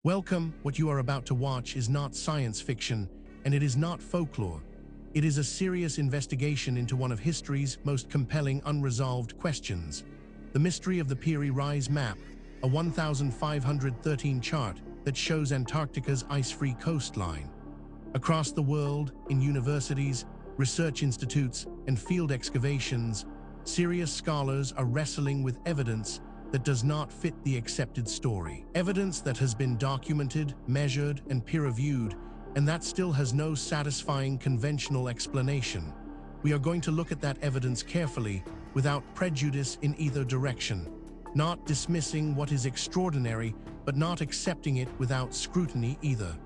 Welcome. What you are about to watch is not science fiction, and it is not folklore. It is a serious investigation into one of history's most compelling unresolved questions: the mystery of the Piri Reis map, a 1,513 chart that shows Antarctica's ice-free coastline. Across the world, in universities, research institutes, and field excavations, serious scholars are wrestling with evidence that does not fit the accepted story. Evidence that has been documented, measured, and peer-reviewed, and that still has no satisfying conventional explanation. We are going to look at that evidence carefully, without prejudice in either direction, not dismissing what is extraordinary, but not accepting it without scrutiny either.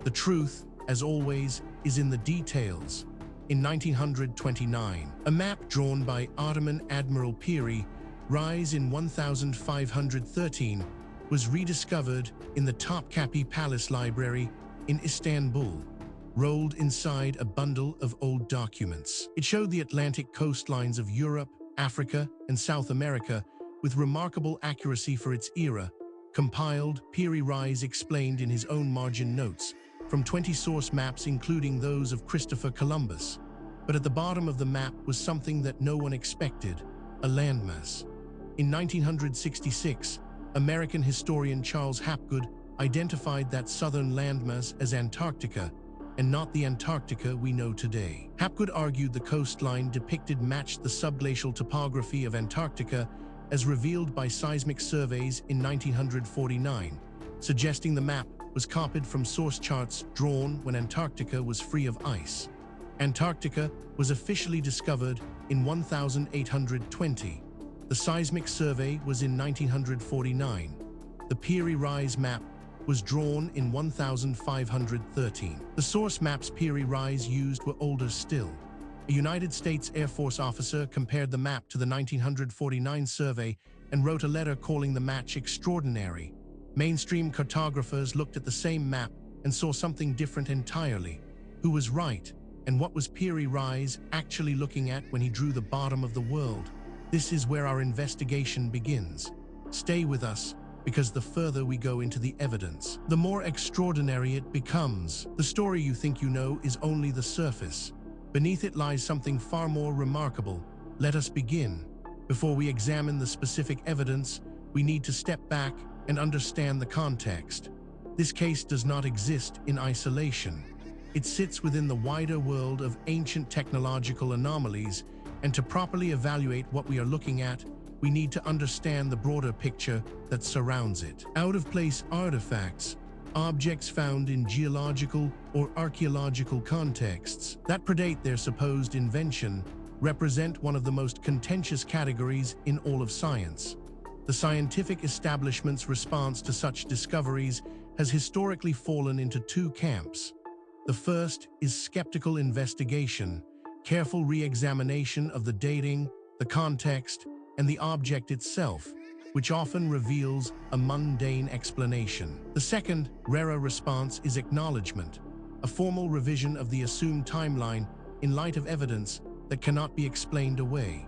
The truth, as always, is in the details. In 1929, a map drawn by Ottoman Admiral Piri Reis in 1513 was rediscovered in the Topkapi Palace Library in Istanbul, rolled inside a bundle of old documents. It showed the Atlantic coastlines of Europe, Africa, and South America with remarkable accuracy for its era. Compiled, Piri Reis explained in his own margin notes, from 20 source maps including those of Christopher Columbus. But at the bottom of the map was something that no one expected: a landmass. In 1966, American historian Charles Hapgood identified that southern landmass as Antarctica, and not the Antarctica we know today. Hapgood argued the coastline depicted matched the subglacial topography of Antarctica as revealed by seismic surveys in 1949, suggesting the map was copied from source charts drawn when Antarctica was free of ice. Antarctica was officially discovered in 1820. The seismic survey was in 1949. The Piri Reis map was drawn in 1513. The source maps Piri Reis used were older still. A United States Air Force officer compared the map to the 1949 survey and wrote a letter calling the match extraordinary. Mainstream cartographers looked at the same map and saw something different entirely. Who was right, and what was Piri Reis actually looking at when he drew the bottom of the world? This is where our investigation begins. Stay with us, because the further we go into the evidence, the more extraordinary it becomes. The story you think you know is only the surface. Beneath it lies something far more remarkable. Let us begin. Before we examine the specific evidence, we need to step back and understand the context. This case does not exist in isolation. It sits within the wider world of ancient technological anomalies, and to properly evaluate what we are looking at, we need to understand the broader picture that surrounds it. Out-of-place artifacts, objects found in geological or archaeological contexts that predate their supposed invention, represent one of the most contentious categories in all of science. The scientific establishment's response to such discoveries has historically fallen into two camps. The first is skeptical investigation, careful re-examination of the dating, the context, and the object itself, which often reveals a mundane explanation. The second, rarer response is acknowledgement, a formal revision of the assumed timeline in light of evidence that cannot be explained away.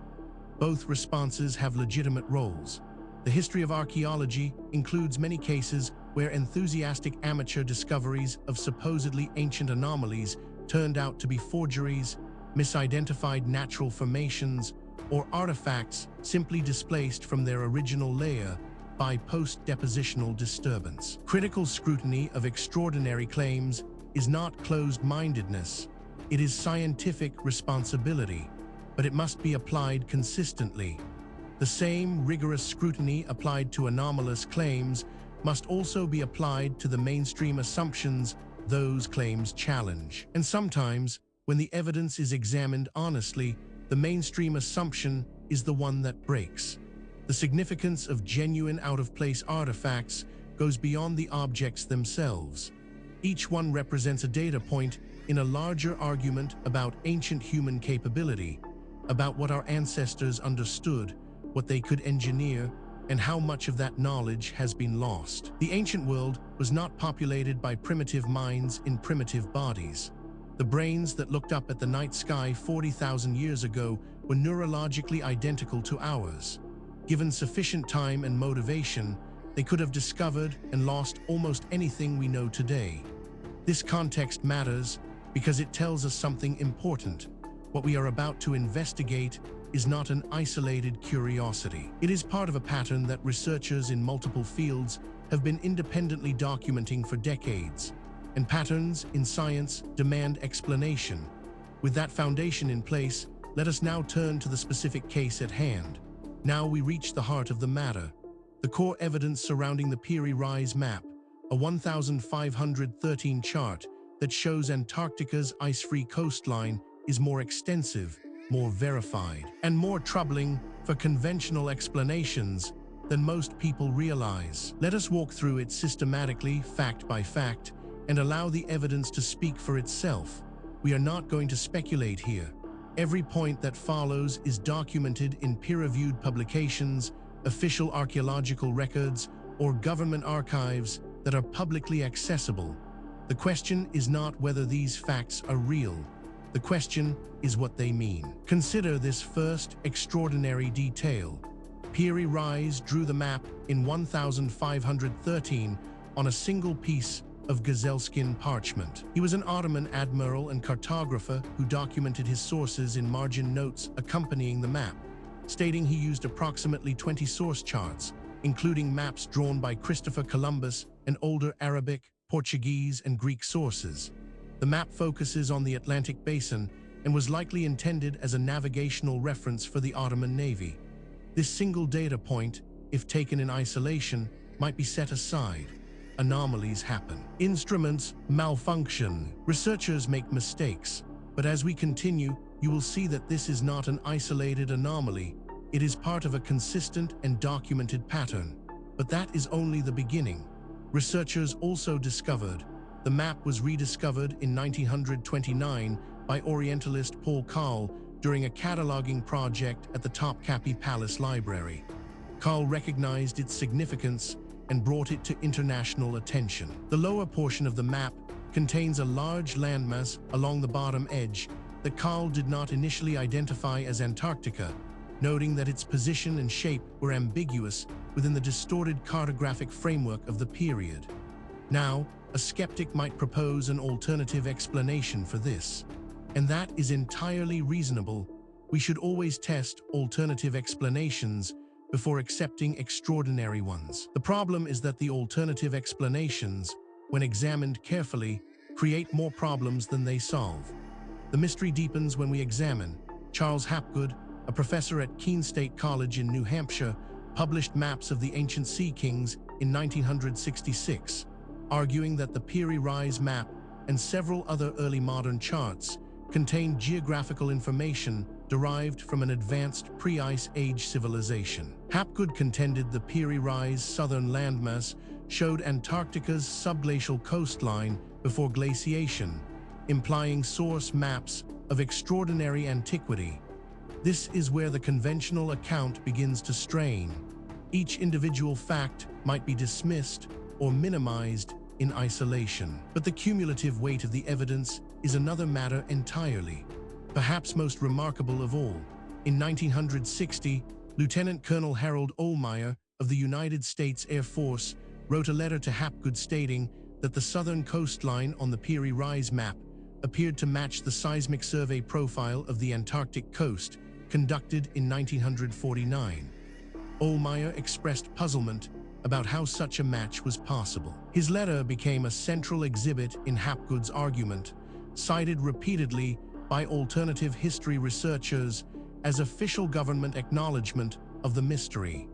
Both responses have legitimate roles. The history of archaeology includes many cases where enthusiastic amateur discoveries of supposedly ancient anomalies turned out to be forgeries, misidentified natural formations, or artifacts simply displaced from their original layer by post-depositional disturbance. Critical scrutiny of extraordinary claims is not closed-mindedness. It is scientific responsibility, but it must be applied consistently. The same rigorous scrutiny applied to anomalous claims must also be applied to the mainstream assumptions those claims challenge. And sometimes, when the evidence is examined honestly, the mainstream assumption is the one that breaks. The significance of genuine out-of-place artifacts goes beyond the objects themselves. Each one represents a data point in a larger argument about ancient human capability, about what our ancestors understood, what they could engineer, and how much of that knowledge has been lost. The ancient world was not populated by primitive minds in primitive bodies. The brains that looked up at the night sky 40,000 years ago were neurologically identical to ours. Given sufficient time and motivation, They could have discovered and lost almost anything we know today. This context matters because it tells us something important. What we are about to investigate is not an isolated curiosity. It is part of a pattern that researchers in multiple fields have been independently documenting for decades. And patterns in science demand explanation. With that foundation in place, let us now turn to the specific case at hand. Now we reach the heart of the matter. The core evidence surrounding the Piri Reis map, a 1,513 chart that shows Antarctica's ice-free coastline, is more extensive, more verified, and more troubling for conventional explanations than most people realize. Let us walk through it systematically, fact by fact, and allow the evidence to speak for itself. We are not going to speculate here. Every point that follows is documented in peer-reviewed publications, official archaeological records, or government archives that are publicly accessible. The question is not whether these facts are real. The question is what they mean. Consider this first extraordinary detail. Piri Reis drew the map in 1513 on a single piece of gazelle-skin parchment. He was an Ottoman admiral and cartographer who documented his sources in margin notes accompanying the map, stating he used approximately 20 source charts, including maps drawn by Christopher Columbus and older Arabic, Portuguese, and Greek sources. The map focuses on the Atlantic basin and was likely intended as a navigational reference for the Ottoman Navy. This single data point, if taken in isolation, might be set aside. Anomalies happen. Instruments malfunction. Researchers make mistakes. But as we continue, you will see that this is not an isolated anomaly. It is part of a consistent and documented pattern. But that is only the beginning. Researchers also discovered the map was rediscovered in 1929 by Orientalist Paul Carl during a cataloging project at the Topkapi Palace Library. Carl recognized its significance and brought it to international attention. The lower portion of the map contains a large landmass along the bottom edge that Carl did not initially identify as Antarctica, noting that its position and shape were ambiguous within the distorted cartographic framework of the period. Now, a skeptic might propose an alternative explanation for this, and that is entirely reasonable. We should always test alternative explanations before accepting extraordinary ones. The problem is that the alternative explanations, when examined carefully, create more problems than they solve. The mystery deepens when we examine. Charles Hapgood, a professor at Keene State College in New Hampshire, published maps of the ancient sea kings in 1966, arguing that the Piri Reis map and several other early modern charts contained geographical information derived from an advanced pre-Ice Age civilization. Hapgood contended the Piri Reis southern landmass showed Antarctica's subglacial coastline before glaciation, implying source maps of extraordinary antiquity. This is where the conventional account begins to strain. Each individual fact might be dismissed or minimized in isolation. But the cumulative weight of the evidence is another matter entirely. Perhaps most remarkable of all, in 1960, Lieutenant Colonel Harold Ohlmeyer of the United States Air Force wrote a letter to Hapgood stating that the southern coastline on the Piri Reis map appeared to match the seismic survey profile of the Antarctic coast conducted in 1949. Ohlmeyer expressed puzzlement about how such a match was possible. His letter became a central exhibit in Hapgood's argument, cited repeatedly by alternative history researchers as official government acknowledgement of the mystery.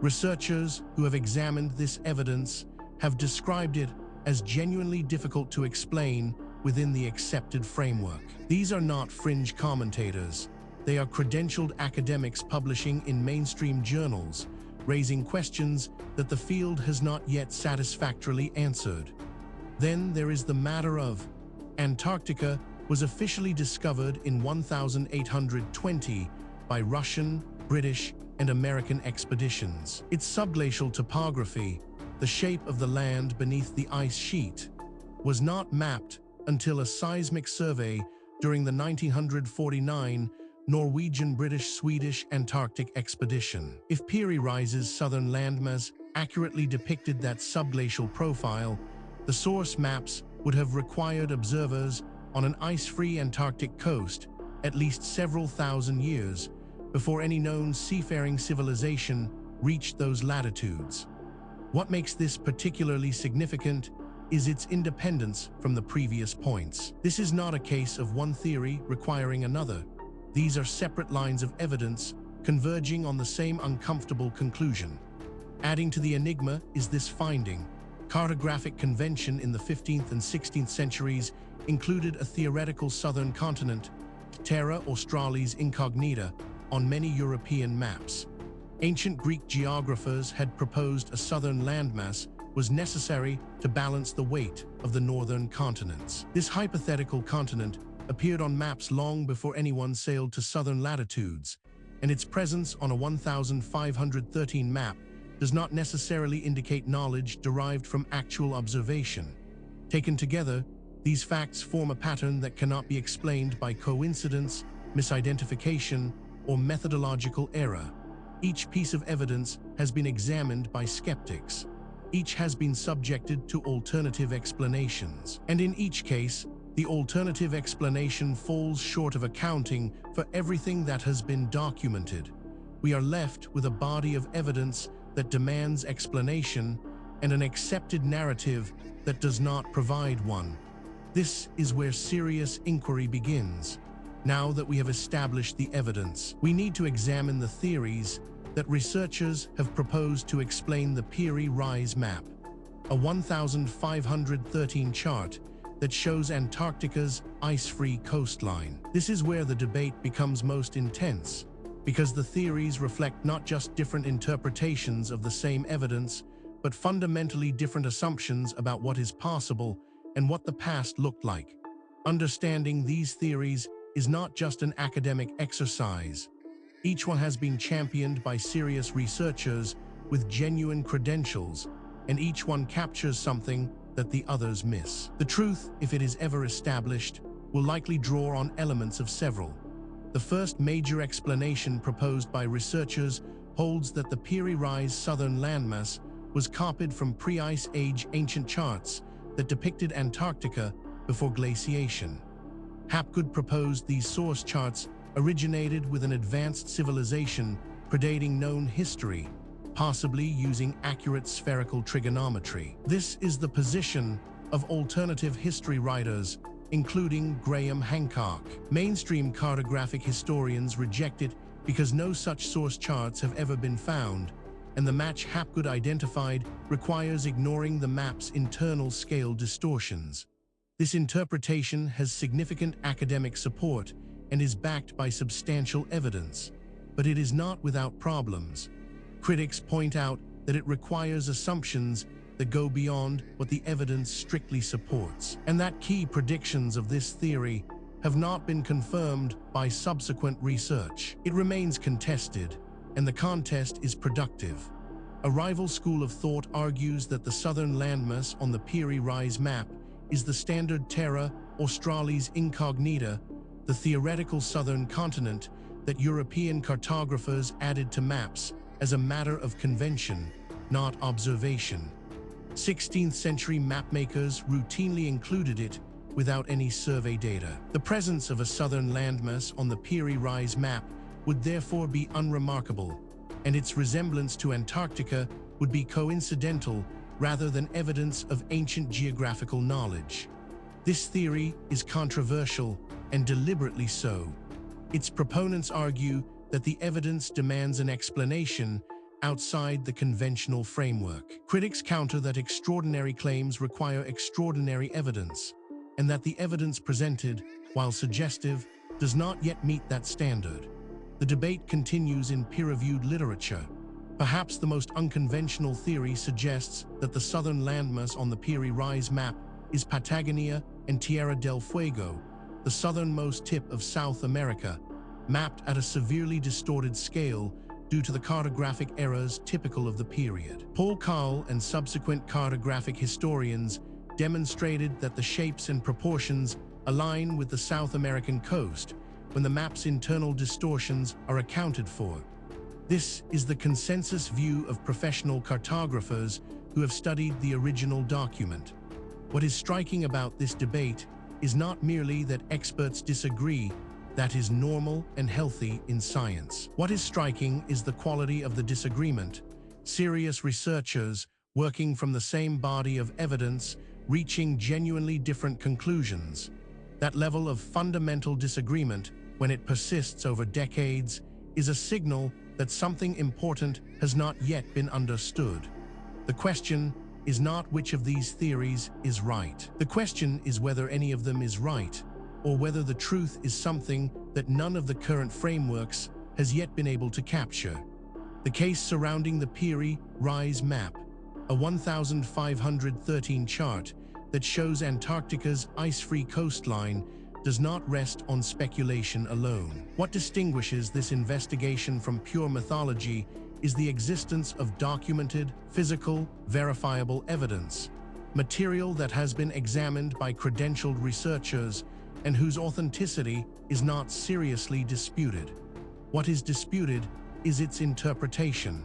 Researchers who have examined this evidence have described it as genuinely difficult to explain within the accepted framework. These are not fringe commentators. They are credentialed academics publishing in mainstream journals, raising questions that the field has not yet satisfactorily answered. Then there is the matter of Antarctica was officially discovered in 1820 by Russian, British, and American expeditions. Its subglacial topography, the shape of the land beneath the ice sheet, was not mapped until a seismic survey during the 1949 Norwegian-British-Swedish Antarctic expedition. If Piri Reis's southern landmass accurately depicted that subglacial profile, the source maps would have required observers on an ice-free Antarctic coast at least several thousand years before any known seafaring civilization reached those latitudes. What makes this particularly significant is its independence from the previous points. This is not a case of one theory requiring another. These are separate lines of evidence converging on the same uncomfortable conclusion. Adding to the enigma is this finding. Cartographic convention in the 15th and 16th centuries included a theoretical southern continent, Terra Australis Incognita, on many European maps. Ancient Greek geographers had proposed a southern landmass was necessary to balance the weight of the northern continents. This hypothetical continent appeared on maps long before anyone sailed to southern latitudes, and its presence on a 1513 map does not necessarily indicate knowledge derived from actual observation. Taken together, these facts form a pattern that cannot be explained by coincidence, misidentification, or methodological error. Each piece of evidence has been examined by skeptics. Each has been subjected to alternative explanations. And in each case, the alternative explanation falls short of accounting for everything that has been documented. We are left with a body of evidence that demands explanation and an accepted narrative that does not provide one. This is where serious inquiry begins. Now that we have established the evidence, we need to examine the theories that researchers have proposed to explain the Piri Reis map, a 1513 chart that shows Antarctica's ice-free coastline. This is where the debate becomes most intense, because the theories reflect not just different interpretations of the same evidence, but fundamentally different assumptions about what is possible and what the past looked like. Understanding these theories is not just an academic exercise. Each one has been championed by serious researchers with genuine credentials, and each one captures something that the others miss. The truth, if it is ever established, will likely draw on elements of several. The first major explanation proposed by researchers holds that the Piri Reis southern landmass was copied from pre-ice age ancient charts that depicted Antarctica before glaciation. Hapgood proposed these source charts originated with an advanced civilization predating known history, possibly using accurate spherical trigonometry. This is the position of alternative history writers, including Graham Hancock. Mainstream cartographic historians reject it because no such source charts have ever been found, and the match Hapgood identified requires ignoring the map's internal scale distortions. This interpretation has significant academic support and is backed by substantial evidence, but it is not without problems. Critics point out that it requires assumptions that go beyond what the evidence strictly supports, and that key predictions of this theory have not been confirmed by subsequent research. It remains contested, and the contest is productive. A rival school of thought argues that the southern landmass on the Piri Reis map is the standard Terra Australis Incognita, the theoretical southern continent that European cartographers added to maps as a matter of convention, not observation. 16th century mapmakers routinely included it without any survey data. The presence of a southern landmass on the Piri Reis map would therefore be unremarkable, and its resemblance to Antarctica would be coincidental rather than evidence of ancient geographical knowledge. This theory is controversial, and deliberately so. Its proponents argue that the evidence demands an explanation outside the conventional framework. Critics counter that extraordinary claims require extraordinary evidence, and that the evidence presented, while suggestive, does not yet meet that standard. The debate continues in peer-reviewed literature. Perhaps the most unconventional theory suggests that the southern landmass on the Piri Reis map is Patagonia and Tierra del Fuego, the southernmost tip of South America, mapped at a severely distorted scale due to the cartographic errors typical of the period. Paul Cowell and subsequent cartographic historians demonstrated that the shapes and proportions align with the South American coast when the map's internal distortions are accounted for. This is the consensus view of professional cartographers who have studied the original document. What is striking about this debate is not merely that experts disagree. That is normal and healthy in science. What is striking is the quality of the disagreement. Serious researchers working from the same body of evidence, reaching genuinely different conclusions. That level of fundamental disagreement, when it persists over decades, is a signal that something important has not yet been understood. The question is not which of these theories is right. The question is whether any of them is right, or whether the truth is something that none of the current frameworks has yet been able to capture. The case surrounding the Piri Reis map, a 1,513 chart that shows Antarctica's ice-free coastline, does not rest on speculation alone. What distinguishes this investigation from pure mythology is the existence of documented, physical, verifiable evidence, material that has been examined by credentialed researchers and whose authenticity is not seriously disputed. What is disputed is its interpretation.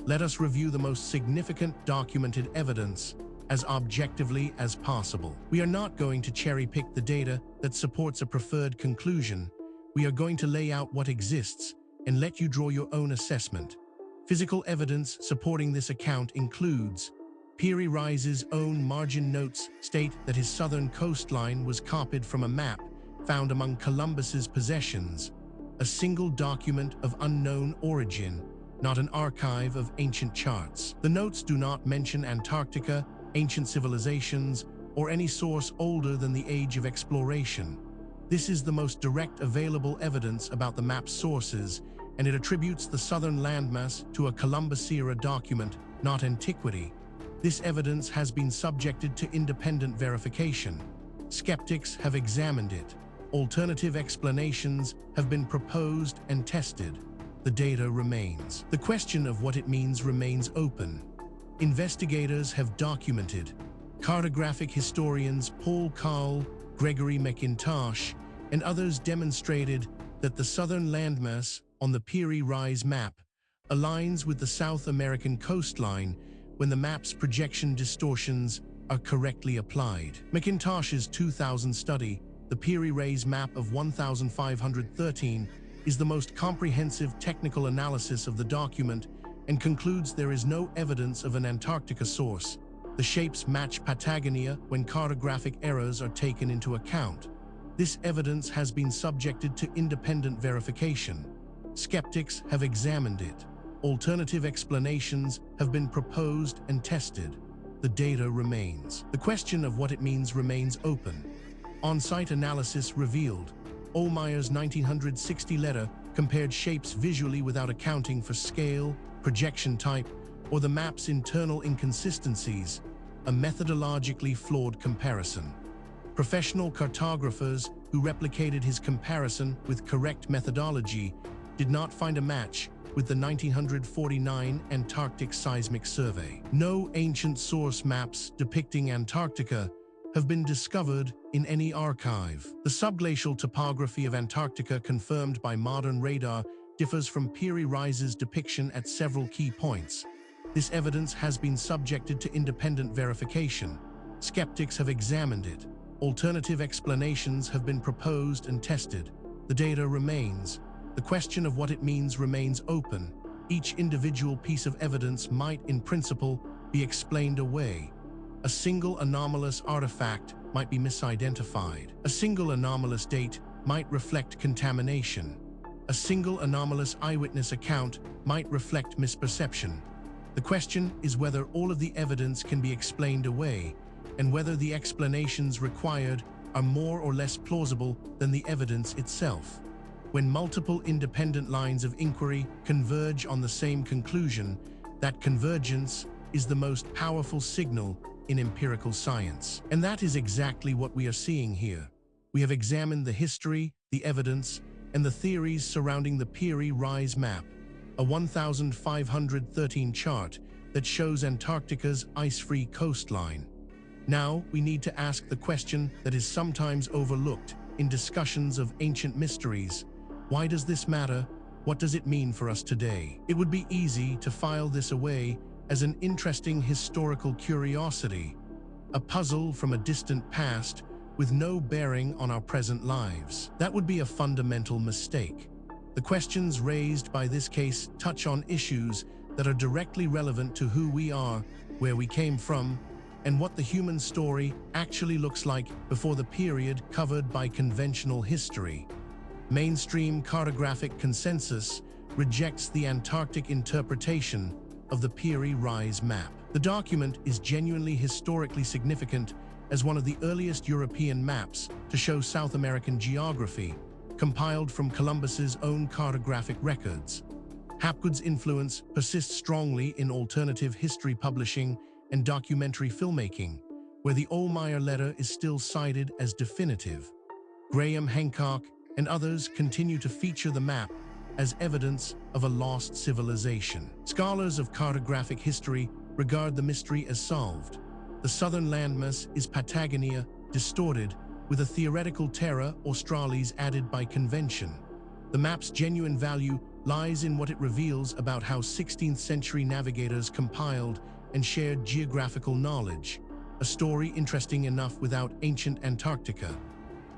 Let us review the most significant documented evidence as objectively as possible. We are not going to cherry-pick the data that supports a preferred conclusion. We are going to lay out what exists and let you draw your own assessment. Physical evidence supporting this account includes Piri Reis's own margin notes state that his southern coastline was copied from a map found among Columbus's possessions, a single document of unknown origin, not an archive of ancient charts. The notes do not mention Antarctica, ancient civilizations, or any source older than the age of exploration. This is the most direct available evidence about the map's sources, and it attributes the southern landmass to a Columbus-era document, not antiquity. This evidence has been subjected to independent verification. Skeptics have examined it. Alternative explanations have been proposed and tested. The data remains. The question of what it means remains open. Investigators have documented. Cartographic historians Paul Carl, Gregory McIntosh, and others demonstrated that the southern landmass on the Piri Reis map aligns with the South American coastline when the map's projection distortions are correctly applied. McIntosh's 2000 study, the Piri Reis map of 1,513, is the most comprehensive technical analysis of the document and concludes there is no evidence of an Antarctica source. The shapes match Patagonia when cartographic errors are taken into account. This evidence has been subjected to independent verification. Skeptics have examined it. Alternative explanations have been proposed and tested. The data remains. The question of what it means remains open. On-site analysis revealed. Ohlmeyer's 1960 letter compared shapes visually without accounting for scale, projection type, or the map's internal inconsistencies, a methodologically flawed comparison. Professional cartographers who replicated his comparison with correct methodology did not find a match with the 1949 Antarctic Seismic Survey. No ancient source maps depicting Antarctica have been discovered in any archive. The subglacial topography of Antarctica confirmed by modern radar differs from Piri Reis's depiction at several key points. This evidence has been subjected to independent verification. Skeptics have examined it. Alternative explanations have been proposed and tested. The data remains. The question of what it means remains open. Each individual piece of evidence might, in principle, be explained away. A single anomalous artifact might be misidentified. A single anomalous date might reflect contamination. A single anomalous eyewitness account might reflect misperception. The question is whether all of the evidence can be explained away, and whether the explanations required are more or less plausible than the evidence itself. When multiple independent lines of inquiry converge on the same conclusion, that convergence is the most powerful signal in empirical science. And that is exactly what we are seeing here. We have examined the history, the evidence, and the theories surrounding the Piri Reis map, a 1,513 chart that shows Antarctica's ice-free coastline. Now, we need to ask the question that is sometimes overlooked in discussions of ancient mysteries. Why does this matter? What does it mean for us today? It would be easy to file this away as an interesting historical curiosity, a puzzle from a distant past with no bearing on our present lives. That would be a fundamental mistake. The questions raised by this case touch on issues that are directly relevant to who we are, where we came from, and what the human story actually looks like before the period covered by conventional history. Mainstream cartographic consensus rejects the Antarctic interpretation of the Piri Reis map. The document is genuinely historically significant as one of the earliest European maps to show South American geography, compiled from Columbus's own cartographic records. Hapgood's influence persists strongly in alternative history publishing and documentary filmmaking, where the Ohlmeyer letter is still cited as definitive. Graham Hancock and others continue to feature the map as evidence of a lost civilization. Scholars of cartographic history regard the mystery as solved. The southern landmass is Patagonia, distorted, with a theoretical terra australis added by convention. The map's genuine value lies in what it reveals about how 16th century navigators compiled and shared geographical knowledge, a story interesting enough without ancient Antarctica.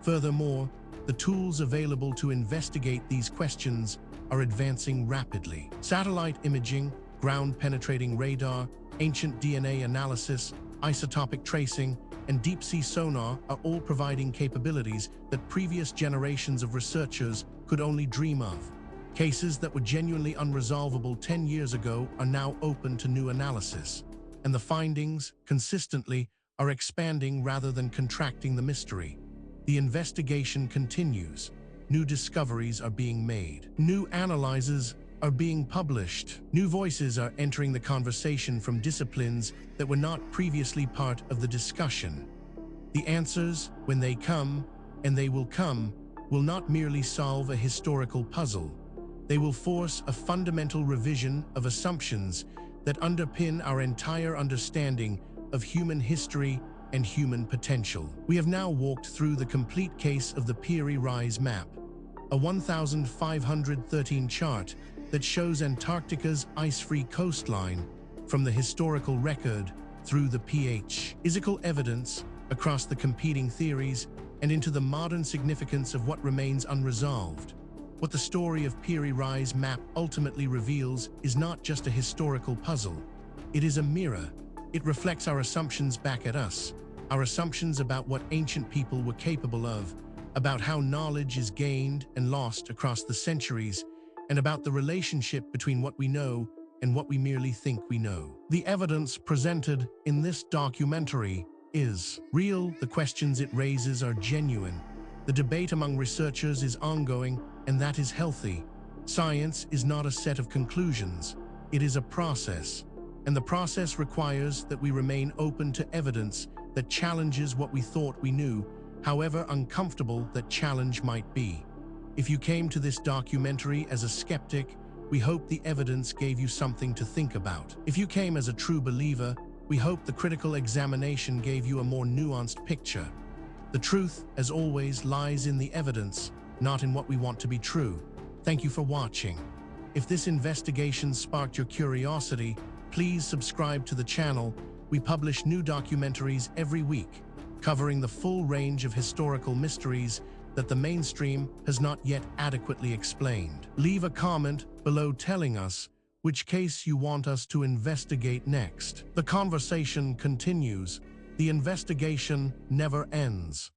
Furthermore, the tools available to investigate these questions are advancing rapidly. Satellite imaging, ground-penetrating radar, ancient DNA analysis, isotopic tracing, and deep-sea sonar are all providing capabilities that previous generations of researchers could only dream of. Cases that were genuinely unresolvable 10 years ago are now open to new analysis, and the findings, consistently, are expanding rather than contracting the mystery. The investigation continues. New discoveries are being made. New analyses are being published. New voices are entering the conversation from disciplines that were not previously part of the discussion. The answers, when they come, and they will come, will not merely solve a historical puzzle. They will force a fundamental revision of assumptions that underpin our entire understanding of human history and human potential. We have now walked through the complete case of the Piri Reis map, a 1,513 chart that shows Antarctica's ice-free coastline from the historical record through the physical evidence across the competing theories and into the modern significance of what remains unresolved. What the story of Piri Reis map ultimately reveals is not just a historical puzzle. It is a mirror. It reflects our assumptions back at us, our assumptions about what ancient people were capable of, about how knowledge is gained and lost across the centuries, and about the relationship between what we know and what we merely think we know. The evidence presented in this documentary is real. The questions it raises are genuine. The debate among researchers is ongoing, and that is healthy. Science is not a set of conclusions. It is a process. And the process requires that we remain open to evidence that challenges what we thought we knew, however uncomfortable that challenge might be. If you came to this documentary as a skeptic, we hope the evidence gave you something to think about. If you came as a true believer, we hope the critical examination gave you a more nuanced picture. The truth, as always, lies in the evidence, not in what we want to be true. Thank you for watching. If this investigation sparked your curiosity, please subscribe to the channel. We publish new documentaries every week, covering the full range of historical mysteries that the mainstream has not yet adequately explained. Leave a comment below telling us which case you want us to investigate next. The conversation continues. The investigation never ends.